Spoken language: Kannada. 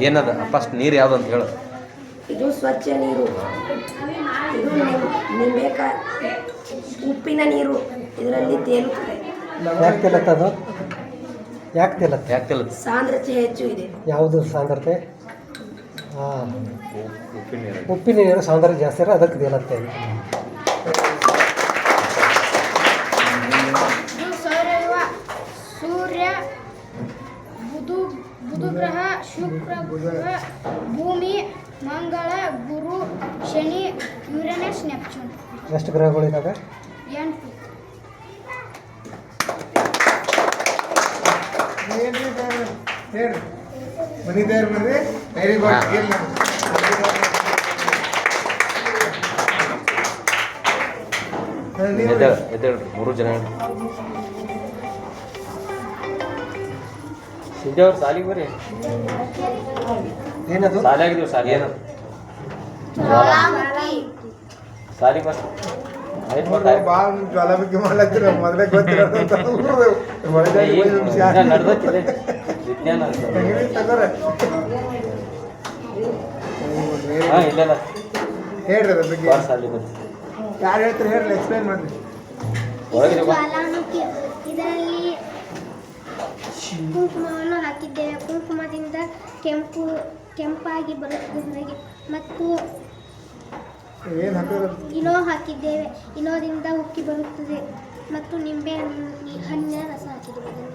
ಏನದ ಫಸ್ಟ್ ನೀರು ಯಾವುದು ಅಂತ ಹೇಳು. ಇದು ಸ್ವಚ್ಛ ನೀರು, ಇದು ನಿಂಬೆಕಾಯಿ ಉಪ್ಪಿನ ನೀರು, ಇದರಲ್ಲಿ ತೇಲುತ್ತದೆ. ಯಾಕೆ ತೇಲತ್ತದು? ಯಾಕೆ ತೇಲತ್ತೆ? ಯಾಕೆ ತೇಲುತ್ತೆ? ಸಾಂದ್ರತೆ ಹೆಚ್ಚು ಇದೆ. ಯಾವುದು ಸಾಂದ್ರತೆ? ಹಾಂ, ಉಪ್ಪಿನ ನೀರು. ಉಪ್ಪಿನ ನೀರು ಸಾಂದ್ರತೆ ಜಾಸ್ತಿ ಇರೋ ಅದಕ್ಕೆ ತೇಲತ್ತೆ. ಸೂರ್ಯ, ಬುಧ ಗ್ರಹ, ಶುಕ್ರ ಗ್ರಹ, ಭೂಮಿ, ಮಂಗಳ, ಗುರು, ಶನಿ, ಯುರೇನಸ್, ನೆಪ್ಚೂನ್. ಎಷ್ಟು ಗ್ರಹಗಳಿದ್ದಾವೆ? 8. Very good. ಎದ್ದೇಳ್ರಿ 3 ಜನ. ಸಿದ್ದೇವ್ರ ಸಾಲಿಗೆ ಬರ್ರಿ. ಏನದು? ಸಾಲಿ ಆಗಿದ್ದೀವಿ. ಸಾಲಿ ಏನದು? ಸಾಲಿ ಬಸ್ ಭಾಳ ಜ್ವಾಲಾಮುಖಿ ಮಾಡ್ಲತ್ತೀರ ಮೊದಲೇ ಗೊತ್ತಿರೋದು ನಡೆದತ್ತಿದೆ ವಿಜ್ಞಾನ. ಹಾಂ ಇಲ್ಲ ಹೇಳ್ರಿ ಅದ್ರ ಬಗ್ಗೆ. ಸಾಲಿ ಬರ್ರಿ. ಯಾರು ಹೇಳ್ತಾರೆ ಹೇಳ್ರಿ, ಎಕ್ಸ್ಪ್ಲೈನ್ ಮಾಡಿ. ಜ್ವಾಲಾಮುಖಿ, ಇದರಲ್ಲಿ ಕುಂಕುಮವನ್ನು ಹಾಕಿದ್ದೇವೆ. ಕುಂಕುಮದಿಂದ ಕೆಂಪಾಗಿ ಬರುತ್ತದೆ ಹೊರಗೆ. ಮತ್ತು ಏನು ಹಾಕೋದು? ಇನೋ ಹಾಕಿದ್ದೇವೆ. ಇನೋದಿಂದ ಉಕ್ಕಿ ಬರುತ್ತದೆ. ಮತ್ತು ನಿಂಬೆ ಹಣ್ಣಿನ ರಸ ಹಾಕಿದ್ದೇವೆ.